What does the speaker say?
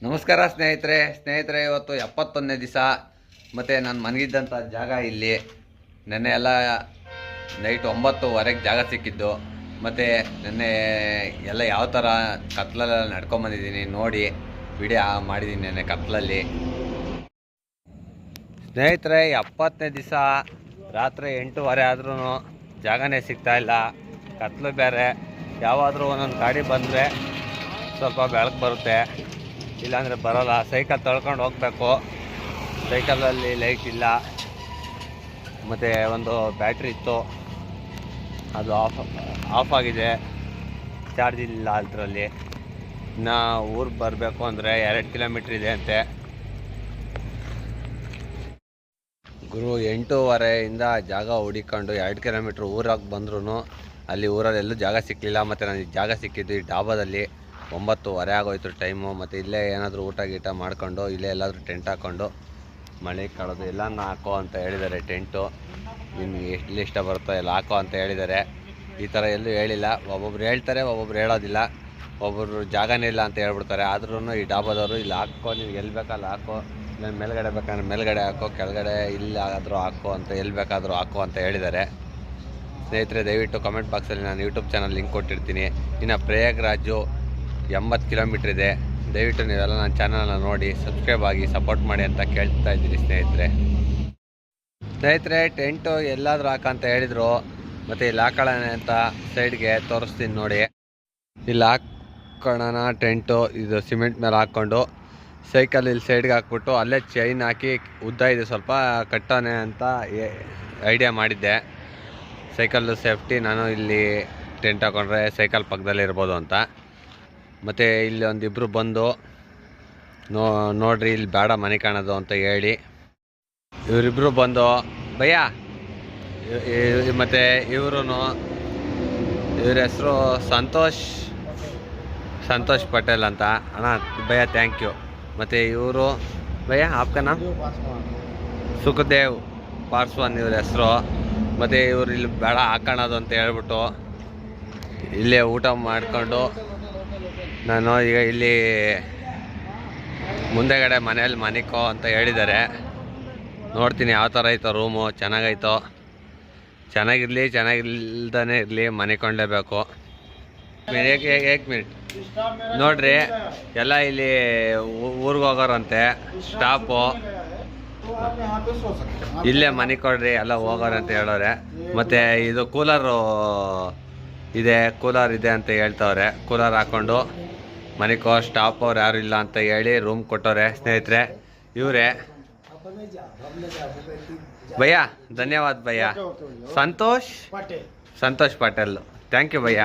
ನಮಸ್ಕಾರ ಸ್ನೇಹಿತರೆ ಇವತ್ತು 71ನೇ ದಿವಸ ಮತ್ತು ನಾನು ಮನಗಿದ್ದಂಥ ಜಾಗ ಇಲ್ಲಿ ನೆನ್ನೆ ಎಲ್ಲ ನೈಟ್ 9:30ಗೆ ಜಾಗ ಸಿಕ್ಕಿದ್ದು ಮತ್ತು ನೆನ್ನೆ ಎಲ್ಲ ಯಾವ ಥರ ಕತ್ಲೆಲ್ಲ ನಡ್ಕೊಂಬಂದಿದ್ದೀನಿ ನೋಡಿ ವಿಡಿಯೋ ಮಾಡಿದ್ದೀನಿ ನೆನ್ನೆ ಕತ್ಲಲ್ಲಿ. ಸ್ನೇಹಿತರೆ 70ನೇ ದಿವಸ ರಾತ್ರಿ 8:30 ಆದ್ರೂ ಜಾಗನೇ ಸಿಗ್ತಾಯಿಲ್ಲ, ಕತ್ಲು ಬೇರೆ. ಯಾವಾದರೂ ಒಂದೊಂದು ಗಾಡಿ ಬಂದರೆ ಸ್ವಲ್ಪ ಬೆಳಕು ಬರುತ್ತೆ, ಇಲ್ಲಾಂದರೆ ಬರೋಲ್ಲ. ಸೈಕಲ್ ತಳ್ಕೊಂಡು ಹೋಗಬೇಕು, ಸೈಕಲಲ್ಲಿ ಲೈಟ್ ಇಲ್ಲ, ಮತ್ತು ಒಂದು ಬ್ಯಾಟ್ರಿ ಇತ್ತು ಅದು ಆಫ್ ಆಗಿದೆ, ಚಾರ್ಜ್ ಇಲ್ಲ ಅದರಲ್ಲಿ. ಇನ್ನು ಊರಿಗೆ ಬರಬೇಕು ಅಂದರೆ 2 ಕಿಲೋಮೀಟ್ರ್ ಇದೆ ಅಂತೆ. ಗುರು 8:30ಇಂದ ಜಾಗ ಹುಡಿಕೊಂಡು 2 ಕಿಲೋಮೀಟ್ರ್ ಊರಾಗ ಬಂದ್ರೂ ಅಲ್ಲಿ ಊರಲ್ಲೆಲ್ಲೂ ಜಾಗ ಸಿಕ್ಕಲಿಲ್ಲ. ಮತ್ತು ನನಗೆ ಜಾಗ ಸಿಕ್ಕಿದ್ದು ಈ ಡಾಬಾದಲ್ಲಿ 9:30 ಆಗೋಯ್ತು ಟೈಮು. ಮತ್ತು ಇಲ್ಲೇ ಏನಾದರೂ ಊಟ ಗೀಟ ಮಾಡ್ಕೊಂಡು ಇಲ್ಲೇ ಎಲ್ಲಾದರೂ ಟೆಂಟ್ ಹಾಕ್ಕೊಂಡು ಮಳೆ ಕಾಳೋದು ಎಲ್ಲನೂ ಹಾಕೋ ಅಂತ ಹೇಳಿದ್ದಾರೆ. ಟೆಂಟು ನಿಮಗೆ ಎಷ್ಟು ಇಷ್ಟ ಬರುತ್ತೋ ಎಲ್ಲ ಹಾಕೋ ಅಂತ ಹೇಳಿದ್ದಾರೆ. ಈ ಥರ ಎಲ್ಲೂ ಹೇಳಿಲ್ಲ, ಒಬ್ಬೊಬ್ರು ಹೇಳ್ತಾರೆ, ಒಬ್ಬೊಬ್ರು ಹೇಳೋದಿಲ್ಲ, ಒಬ್ಬರು ಜಾಗನೇ ಇಲ್ಲ ಅಂತ ಹೇಳ್ಬಿಡ್ತಾರೆ. ಆದ್ರೂ ಈ ಡಾಬಾದವರು ಇಲ್ಲಿ ಹಾಕೋ, ನಿಮ್ಗೆ ಎಲ್ಲಿ ಬೇಕಲ್ಲಿ ಹಾಕೋ, ಇಲ್ಲ ಮೇಲ್ಗಡೆ ಬೇಕಂದ್ರೆ ಮೇಲ್ಗಡೆ ಹಾಕೋ, ಕೆಳಗಡೆ ಇಲ್ಲಾದರೂ ಹಾಕೋ ಅಂತ ಎಲ್ಲಿ ಬೇಕಾದರೂ ಹಾಕೋ ಅಂತ ಹೇಳಿದ್ದಾರೆ. ಸ್ನೇಹಿತರೆ, ದಯವಿಟ್ಟು ಕಮೆಂಟ್ ಬಾಕ್ಸಲ್ಲಿ ನಾನು ಯೂಟ್ಯೂಬ್ ಚಾನಲ್ ಲಿಂಕ್ ಕೊಟ್ಟಿರ್ತೀನಿ. ಇನ್ನು ಪ್ರಯಾಗ್ರಾಜು 80 ಕಿಲೋಮೀಟ್ರ್ ಇದೆ. ದಯವಿಟ್ಟು ನೀವೆಲ್ಲ ನನ್ನ ಚಾನಲ್ನ ನೋಡಿ ಸಬ್ಸ್ಕ್ರೈಬ್ ಆಗಿ ಸಪೋರ್ಟ್ ಮಾಡಿ ಅಂತ ಕೇಳ್ತಾ ಇದ್ದೀನಿ ಸ್ನೇಹಿತರೆ. ಟೆಂಟು ಎಲ್ಲಾದರೂ ಹಾಕಂತ ಹೇಳಿದರು, ಮತ್ತು ಇಲ್ಲಿ ಹಾಕೊಳ್ಳೋಣ ಅಂತ ಸೈಡ್ಗೆ ತೋರಿಸ್ತೀನಿ ನೋಡಿ. ಇಲ್ಲಿ ಹಾಕೋಣ ಟೆಂಟು, ಇದು ಸಿಮೆಂಟ್ ಮೇಲೆ ಹಾಕ್ಕೊಂಡು ಸೈಕಲ್ ಇಲ್ಲಿ ಸೈಡ್ಗೆ ಹಾಕ್ಬಿಟ್ಟು ಅಲ್ಲೇ ಚೈನ್ ಹಾಕಿ ಉದ್ದ ಇದೆ ಸ್ವಲ್ಪ ಕಟ್ಟೋಣ ಅಂತ ಐಡಿಯಾ ಮಾಡಿದ್ದೆ. ಸೈಕಲ್ಲು ಸೇಫ್ಟಿ, ನಾನು ಇಲ್ಲಿ ಟೆಂಟ್ ಹಾಕೊಂಡ್ರೆ ಸೈಕಲ್ ಪಕ್ಕದಲ್ಲೇ ಇರ್ಬೋದು ಅಂತ. ಮತ್ತು ಇಲ್ಲಿ ಒಂದಿಬ್ಬರು ಬಂದು ನೋಡ್ರಿ ಇಲ್ಲಿ ಬೇಡ ಮನೆ ಕಾಣೋದು ಅಂತ ಹೇಳಿ ಇವರಿಬ್ಬರು ಬಂದು ಭಯ್ಯ, ಮತ್ತು ಇವ್ರ ಹೆಸರು ಸಂತೋಷ್ ಪಟೇಲ್ ಅಂತ. ಅಣ್ಣ ಭಯ್ಯ ಥ್ಯಾಂಕ್ ಯು. ಮತ್ತು ಇವರು ಭಯ್ಯ ಆಪ್ಕನ ಸುಖದೇವ್ ಪಾರ್ಸ್ವಾನ್ ಇವ್ರ ಹೆಸರು. ಮತ್ತು ಇವರು ಇಲ್ಲಿ ಬೇಡ ಹಾಕೋಣದು ಅಂತ ಹೇಳ್ಬಿಟ್ಟು ಇಲ್ಲೇ ಊಟ ಮಾಡಿಕೊಂಡು ನಾನು ಈಗ ಇಲ್ಲಿ ಮುಂದೆಗಡೆ ಮನೇಲಿ ಮನಿಕೋ ಅಂತ ಹೇಳಿದ್ದಾರೆ. ನೋಡ್ತೀನಿ ಯಾವ ಥರ ಐತೋ ರೂಮು, ಚೆನ್ನಾಗೈತೋ, ಚೆನ್ನಾಗಿರಲಿ ಚೆನ್ನಾಗಿಲ್ದೇ ಇರಲಿ, ಮನಿಕೊಂಡೇಬೇಕು. ಏಕ್ ಮಿನಿಟ್ ನೋಡ್ರಿ, ಎಲ್ಲ ಇಲ್ಲಿ ಊರಿಗೆ ಹೋಗೋರಂತೆ ಸ್ಟಾಪು, ಇಲ್ಲೇ ಮನೆ ಕೊಡ್ರಿ ಎಲ್ಲ ಹೋಗೋರಂತ ಹೇಳೋರೆ. ಮತ್ತು ಇದು ಕೂಲರ್ ಇದೆ ಅಂತ ಹೇಳ್ತವ್ರೆ. ಕೂಲರ್ ಹಾಕ್ಕೊಂಡು ಮನೆಕೋ ಸ್ಟಾಪ್ ಅವ್ರು ಯಾರು ಇಲ್ಲ ಅಂತ ಹೇಳಿ ರೂಮ್ ಕೊಟ್ಟವ್ರೆ. ಸ್ನೇಹಿತರೆ, ಇವರೇ ಭಯ್ಯ, ಧನ್ಯವಾದ ಭಯ್ಯ. Santosh Patel, thank you bhaiya.